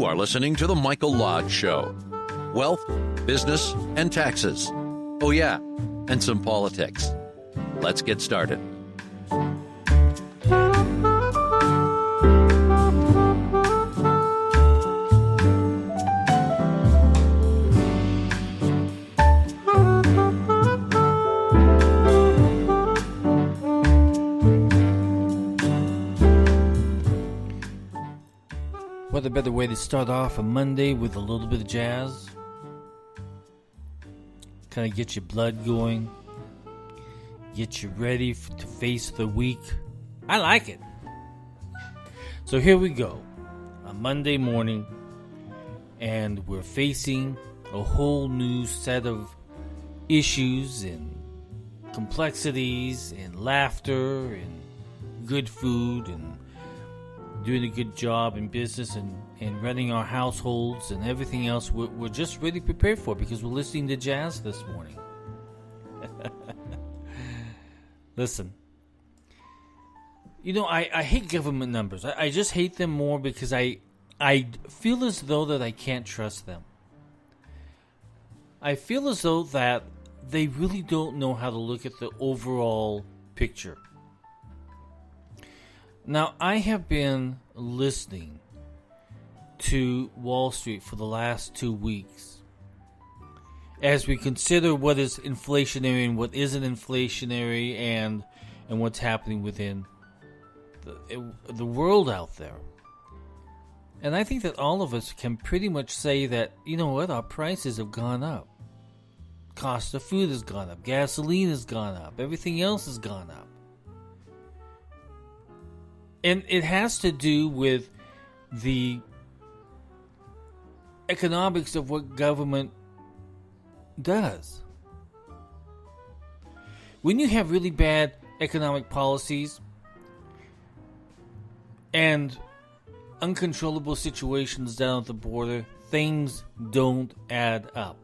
You are listening to The Michael Lodge Show. Wealth, business, and taxes. Oh yeah, and some politics. Let's get started. What a better way to start off a Monday with a little bit of jazz? Kind of get your blood going, get you ready to face the week. I like it. So here we go, a Monday morning, and we're facing a whole new set of issues and complexities and laughter and good food and doing a good job in business and running our households and everything else we're just really prepared for because we're listening to jazz this morning. Listen, you know, I hate government numbers. I just hate them more because I feel as though that I can't trust them. I feel as though that they really don't know how to look at the overall picture. Now, I have been listening to Wall Street for the last 2 weeks as we consider what is inflationary and what isn't inflationary and what's happening within the world out there. And I think that all of us can pretty much say that, you know what, our prices have gone up. Cost of food has gone up. Gasoline has gone up. Everything else has gone up. And it has to do with the economics of what government does. When you have really bad economic policies and uncontrollable situations down at the border, things don't add up.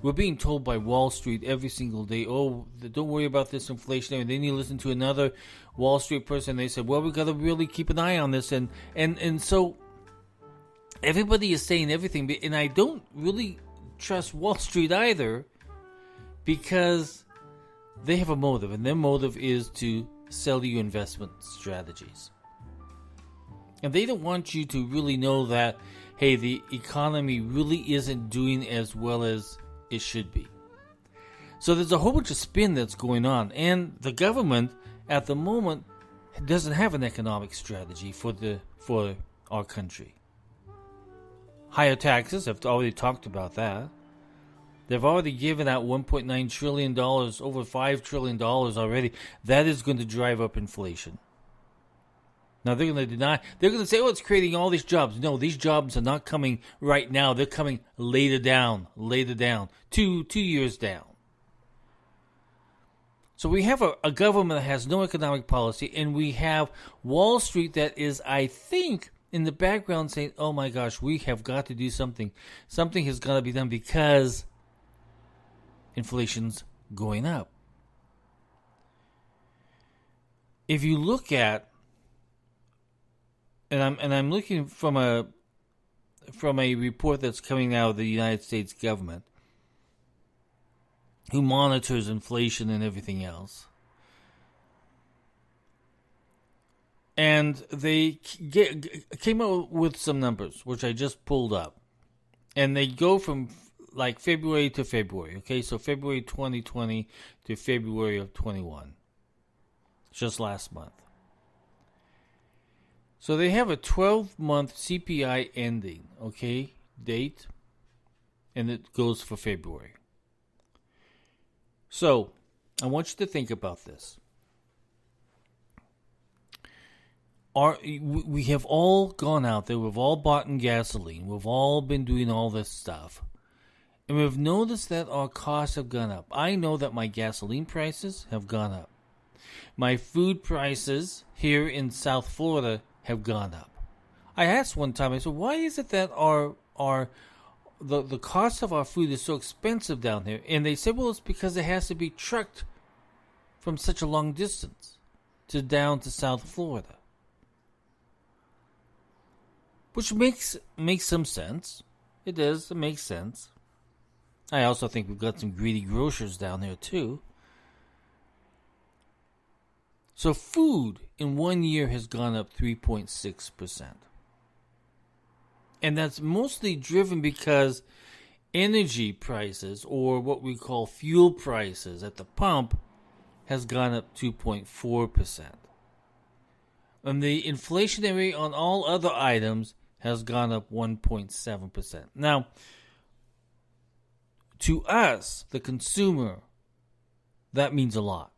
We're being told by Wall Street every single day, oh, don't worry about this inflation. And then you listen to another Wall Street person, they said, well, we've got to really keep an eye on this. And so everybody is saying everything. And I don't really trust Wall Street either because they have a motive. And their motive is to sell you investment strategies. And they don't want you to really know that, hey, the economy really isn't doing as well as it should be. So there's a whole bunch of spin that's going on, and the government at the moment doesn't have an economic strategy for our country. Higher taxes, I've already talked about that. They've already given out $1.9 trillion, over $5 trillion already. That is going to drive up inflation. Now, they're going to deny, they're going to say, oh, it's creating all these jobs. No, these jobs are not coming right now. They're coming later down, two years down. So we have a government that has no economic policy, and we have Wall Street that is, I think, in the background saying, oh my gosh, we have got to do something. Something has got to be done because inflation's going up. If you look at, and I'm looking from a report that's coming out of the United States government, who monitors inflation and everything else, and they came out with some numbers which I just pulled up, and they go from like February to February. Okay, so February 2020 to February of 21, just last month. So they have a 12-month CPI ending, okay, date, and it goes for February. So I want you to think about this. We have all gone out there, we've all bought in gasoline, we've all been doing all this stuff, and we've noticed that our costs have gone up. I know that my gasoline prices have gone up. My food prices here in South Florida have gone up. I asked one time, I said, why is it that the cost of our food is so expensive down here? And they said, well, it's because it has to be trucked from such a long distance down to South Florida. which makes some sense. It does. It makes sense. I also think we've got some greedy grocers down there too. So food in 1 year has gone up 3.6%. And that's mostly driven because energy prices, or what we call fuel prices at the pump, has gone up 2.4%. And the inflationary on all other items has gone up 1.7%. Now, to us, the consumer, that means a lot.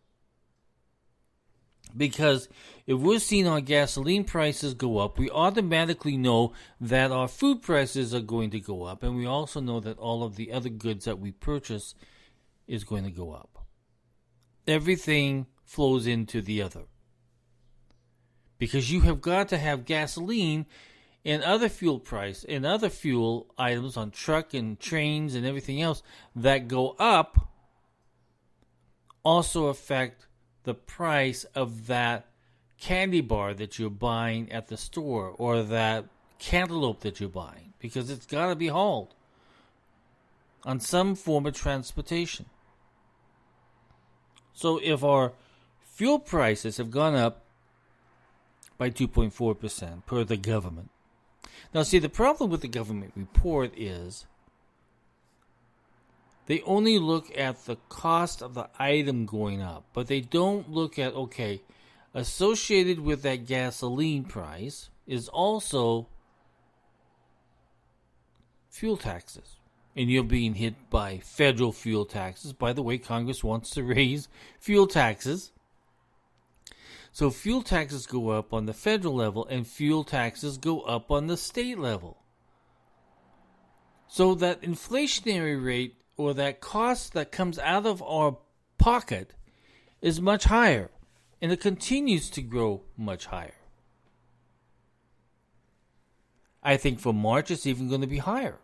Because if we're seeing our gasoline prices go up, we automatically know that our food prices are going to go up. And we also know that all of the other goods that we purchase is going to go up. Everything flows into the other. Because you have got to have gasoline and other fuel items on truck and trains and everything else that go up also affect the price of that candy bar that you're buying at the store, or that cantaloupe that you're buying, because it's got to be hauled on some form of transportation. So if our fuel prices have gone up by 2.4% per the government. Now see, the problem with the government report is they only look at the cost of the item going up, but they don't look at, okay, associated with that gasoline price is also fuel taxes. And you're being hit by federal fuel taxes. By the way, Congress wants to raise fuel taxes. So fuel taxes go up on the federal level, and fuel taxes go up on the state level. So that inflationary rate, or that cost that comes out of our pocket, is much higher. And it continues to grow much higher. I think for March it's even going to be higher.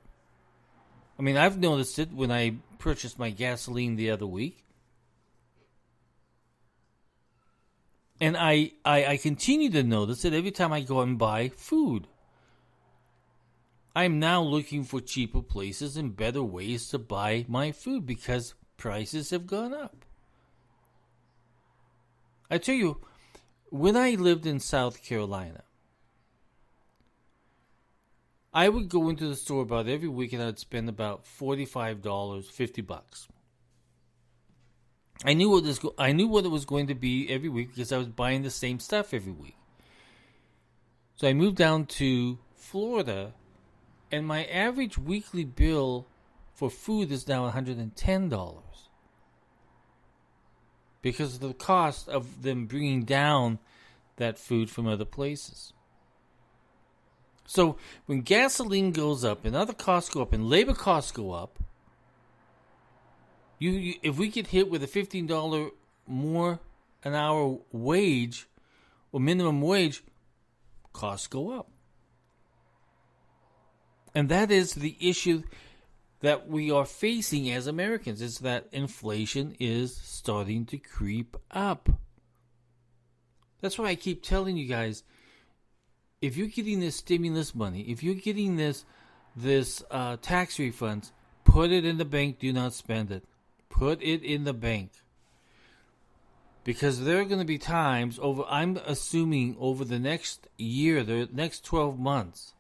I mean, I've noticed it when I purchased my gasoline the other week. And I continue to notice it every time I go out and buy food. I'm now looking for cheaper places and better ways to buy my food because prices have gone up. I tell you, when I lived in South Carolina, I would go into the store about every week and I'd spend about $45, $50. I knew what it was going to be every week because I was buying the same stuff every week. So I moved down to Florida, and my average weekly bill for food is now $110 because of the cost of them bringing down that food from other places. So when gasoline goes up and other costs go up and labor costs go up, if we get hit with a $15 more an hour wage or minimum wage, costs go up. And that is the issue that we are facing as Americans, is that inflation is starting to creep up. That's why I keep telling you guys, if you're getting this stimulus money, if you're getting this tax refunds, put it in the bank, do not spend it. Put it in the bank. Because there are going to be times I'm assuming over the next year, the next 12 months,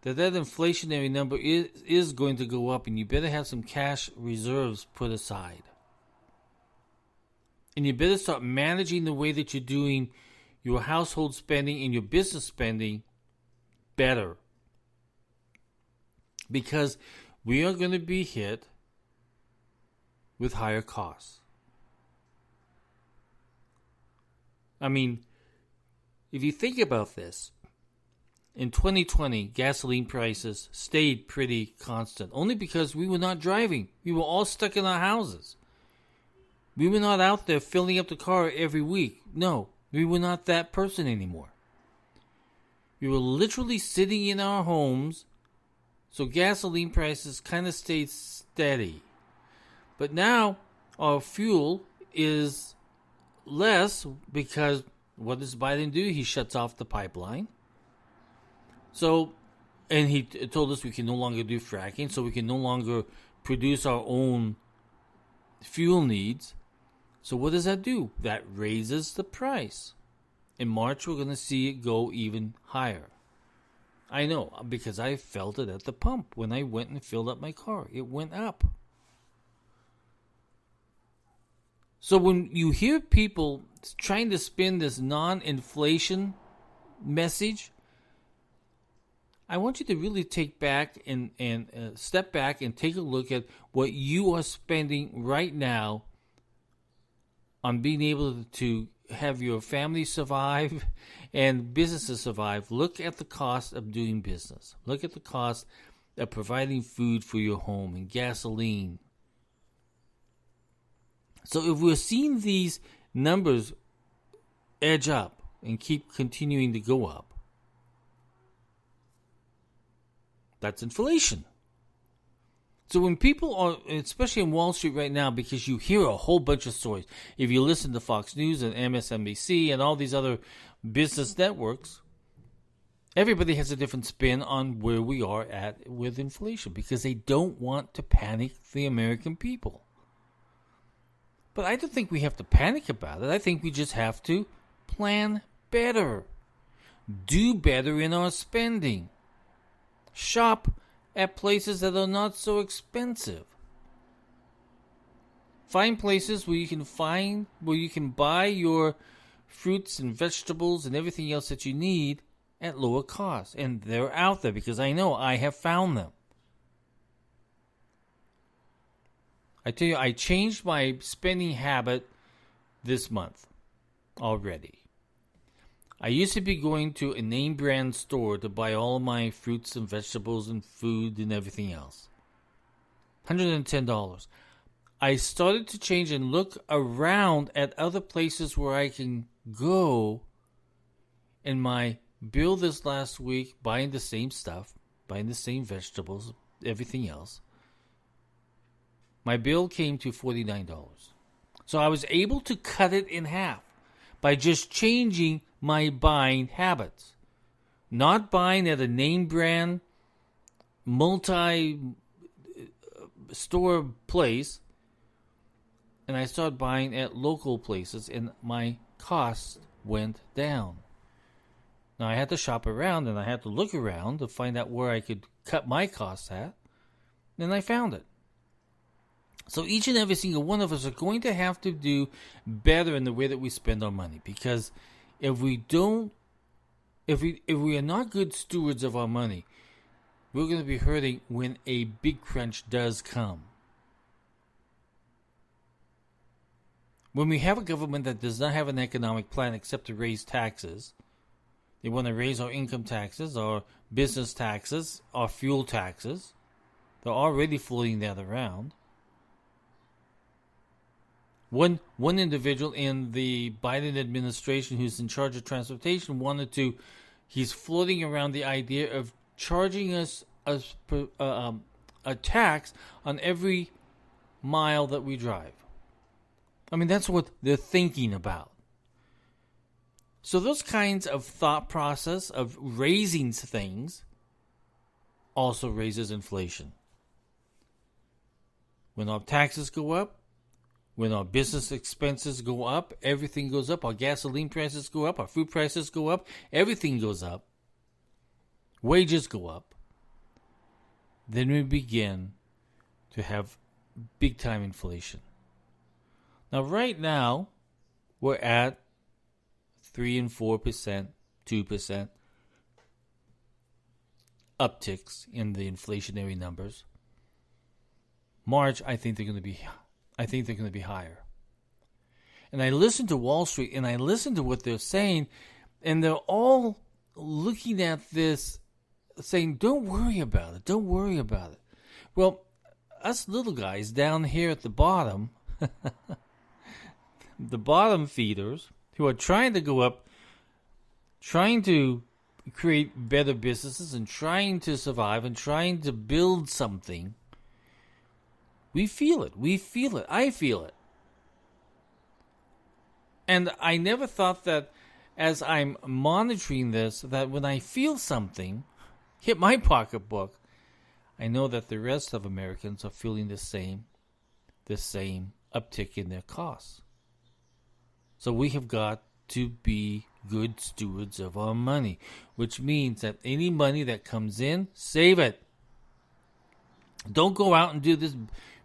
that inflationary number is going to go up, and you better have some cash reserves put aside. And you better start managing the way that you're doing your household spending and your business spending better. Because we are going to be hit with higher costs. I mean, if you think about this, in 2020, gasoline prices stayed pretty constant, only because we were not driving. We were all stuck in our houses. We were not out there filling up the car every week. No, we were not that person anymore. We were literally sitting in our homes, so gasoline prices kind of stayed steady. But now our fuel is less because what does Biden do? He shuts off the pipeline. So, and he told us we can no longer do fracking, so we can no longer produce our own fuel needs. So what does that do? That raises the price. In March, we're going to see it go even higher. I know, because I felt it at the pump when I went and filled up my car. It went up. So when you hear people trying to spin this non-inflation message, I want you to really take back and step back and take a look at what you are spending right now on being able to have your family survive and businesses survive. Look at the cost of doing business. Look at the cost of providing food for your home and gasoline. So if we're seeing these numbers edge up and keep continuing to go up, that's inflation. So when people are, especially in Wall Street right now, because you hear a whole bunch of stories. If you listen to Fox News and MSNBC and all these other business networks, everybody has a different spin on where we are at with inflation because they don't want to panic the American people. But I don't think we have to panic about it. I think we just have to plan better. Do better in our spending. Shop at places that are not so expensive. Find places where you can buy your fruits and vegetables and everything else that you need at lower cost. And they're out there because I know I have found them. I tell you, I changed my spending habit this month already. I used to be going to a name brand store to buy all of my fruits and vegetables and food and everything else. $110. I started to change and look around at other places where I can go. And my bill this last week, buying the same stuff, buying the same vegetables, everything else, my bill came to $49. So I was able to cut it in half by just changing my buying habits. Not buying at a name brand, multi-store place, and I started buying at local places, and my costs went down. Now I had to shop around, and I had to look around to find out where I could cut my costs at, and I found it. So each and every single one of us are going to have to do better in the way that we spend our money, because if we are not good stewards of our money, we're going to be hurting when a big crunch does come. When we have a government that does not have an economic plan except to raise taxes, they want to raise our income taxes, our business taxes, our fuel taxes. They're already floating that around. One individual in the Biden administration who's in charge of transportation he's floating around the idea of charging us a tax on every mile that we drive. I mean, that's what they're thinking about. So those kinds of thought process of raising things also raises inflation. When our taxes go up, when our business expenses go up, everything goes up. Our gasoline prices go up. Our food prices go up. Everything goes up. Wages go up. Then we begin to have big-time inflation. Now, right now, we're at 3 and 4%, 2% upticks in the inflationary numbers. March, I think they're going to be higher. And I listen to Wall Street and I listen to what they're saying, and they're all looking at this saying, don't worry about it. Don't worry about it. Well, us little guys down here at the bottom, the bottom feeders who are trying to go up, trying to create better businesses and trying to survive and trying to build something, we feel it. We feel it. I feel it. And I never thought that as I'm monitoring this, that when I feel something, hit my pocketbook, I know that the rest of Americans are feeling the same uptick in their costs. So we have got to be good stewards of our money, which means that any money that comes in, save it. Don't go out and do this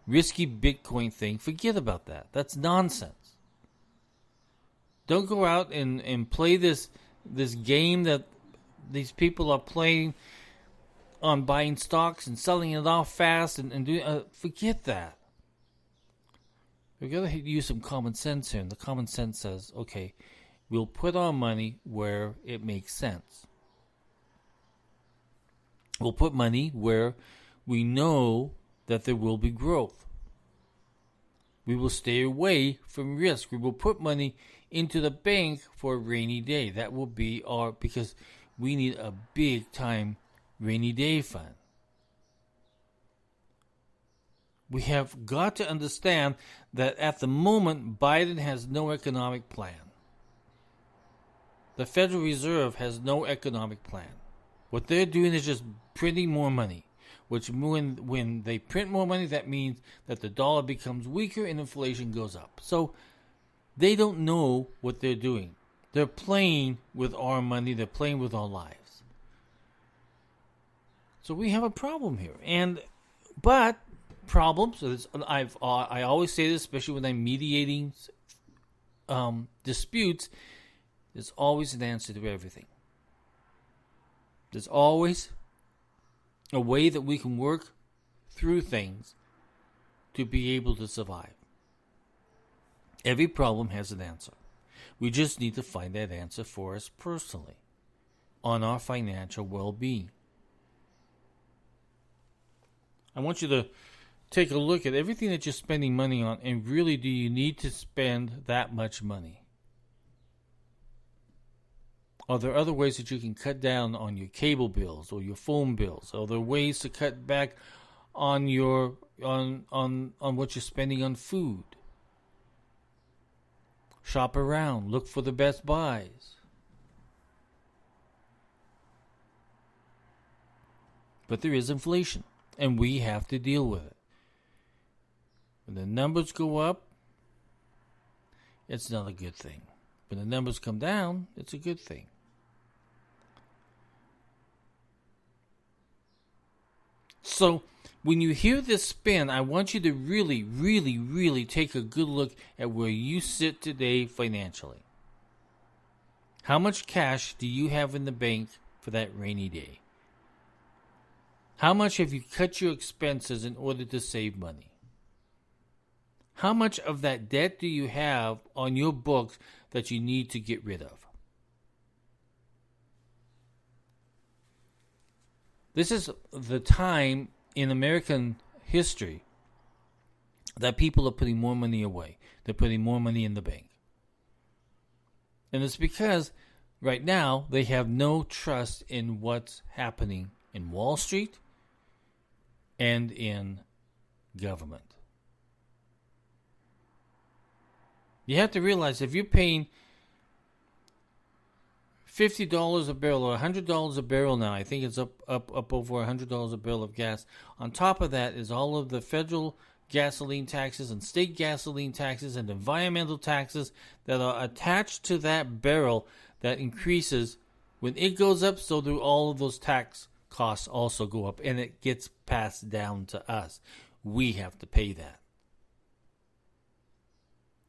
risky Bitcoin thing. Forget about that. That's nonsense. Don't go out and play this game that these people are playing on buying stocks and selling it off fast and doing. Forget that. We've got to use some common sense here. And the common sense says, okay, we'll put our money where it makes sense. We'll put money where we know that there will be growth. We will stay away from risk. We will put money into the bank for a rainy day. That will be because we need a big time rainy day fund. We have got to understand that at the moment, Biden has no economic plan. The Federal Reserve has no economic plan. What they're doing is just printing more money, which when they print more money, that means that the dollar becomes weaker and inflation goes up. So they don't know what they're doing. They're playing with our money. They're playing with our lives. So we have a problem here. But problems, I always say this, especially when I'm mediating disputes, there's always an answer to everything. There's always a way that we can work through things to be able to survive. Every problem has an answer. We just need to find that answer for us personally on our financial well-being. I want you to take a look at everything that you're spending money on, and really, do you need to spend that much money? Are there other ways that you can cut down on your cable bills or your phone bills? Are there ways to cut back on your on what you're spending on food? Shop around, look for the best buys. But there is inflation, and we have to deal with it. When the numbers go up, it's not a good thing. When the numbers come down, it's a good thing. So, when you hear this spin, I want you to really, really, really take a good look at where you sit today financially. How much cash do you have in the bank for that rainy day? How much have you cut your expenses in order to save money? How much of that debt do you have on your books that you need to get rid of? This is the time in American history that people are putting more money away. They're putting more money in the bank. And it's because right now they have no trust in what's happening in Wall Street and in government. You have to realize if you're paying $50 a barrel or $100 a barrel now, I think it's up over $100 a barrel of gas. On top of that is all of the federal gasoline taxes and state gasoline taxes and environmental taxes that are attached to that barrel that increases. When it goes up, so do all of those tax costs also go up, and it gets passed down to us. We have to pay that.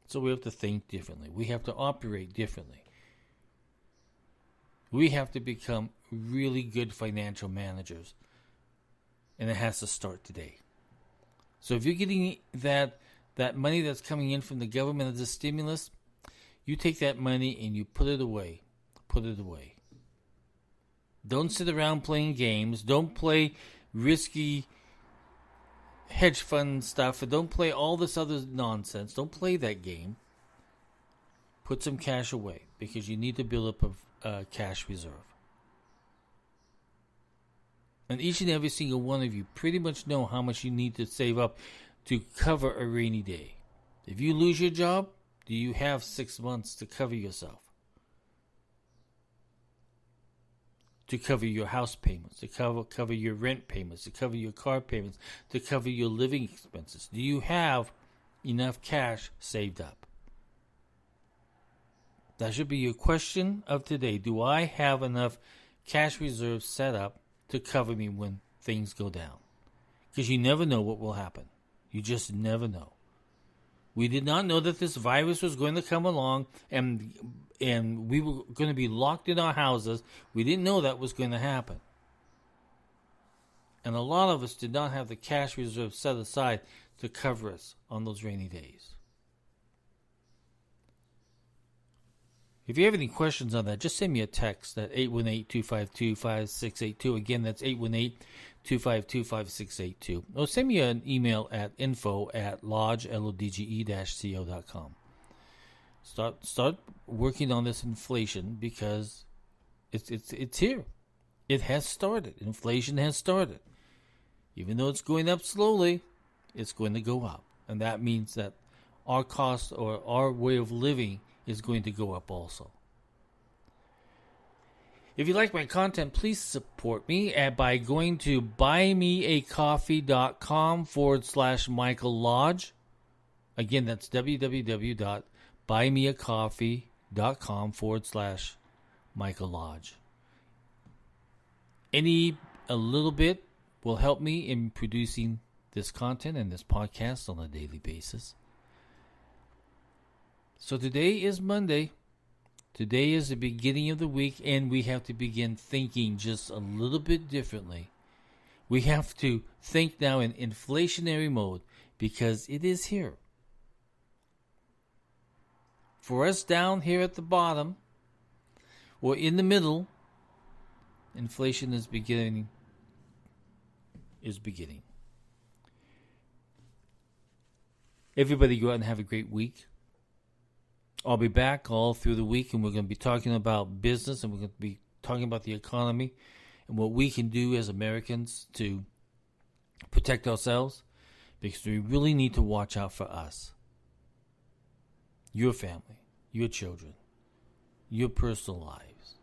So we have to think differently. We have to operate differently. We have to become really good financial managers. And it has to start today. So if you're getting that money that's coming in from the government as a stimulus, you take that money and you put it away. Put it away. Don't sit around playing games. Don't play risky hedge fund stuff. Don't play all this other nonsense. Don't play that game. Put some cash away because you need to build up a cash reserve. And each and every single one of you pretty much know how much you need to save up to cover a rainy day. If you lose your job, do you have 6 months to cover yourself? to cover your house payments, to cover your rent payments, to cover your car payments, to cover your living expenses? Do you have enough cash saved up? That should be your question of today. Do I have enough cash reserves set up to cover me when things go down? Because you never know what will happen. You just never know. We did not know that this virus was going to come along and we were going to be locked in our houses. We didn't know that was going to happen. And a lot of us did not have the cash reserve set aside to cover us on those rainy days. If you have any questions on that, just send me a text at 818-252-5682. Again, that's 818-252-5682. Or send me an email at info@lodge-co.com. Start working on this inflation because it's here. It has started. Inflation has started. Even though it's going up slowly, it's going to go up. And that means that our cost or our way of living is going to go up also. If you like my content, please support me by going to buymeacoffee.com/Michael Lodge. Again, that's www.buymeacoffee.com/Michael Lodge. A little bit will help me in producing this content and this podcast on a daily basis. So today is Monday. Today is the beginning of the week, and we have to begin thinking just a little bit differently. We have to think now in inflationary mode because it is here. For us down here at the bottom, or in the middle, inflation is beginning. Everybody go out and have a great week. I'll be back all through the week, and we're going to be talking about business, and we're going to be talking about the economy and what we can do as Americans to protect ourselves, because we really need to watch out for us, your family, your children, your personal lives.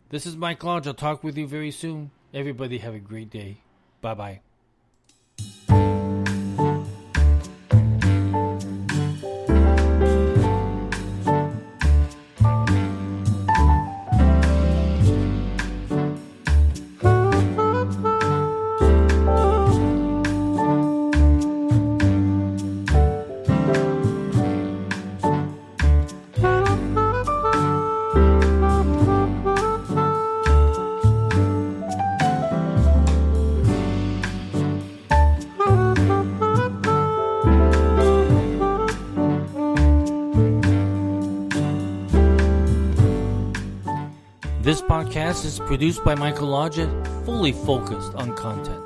This is Mike Lodge. I'll talk with you very soon. Everybody have a great day. Bye-bye. This podcast is produced by Michael Lodge, fully focused on content.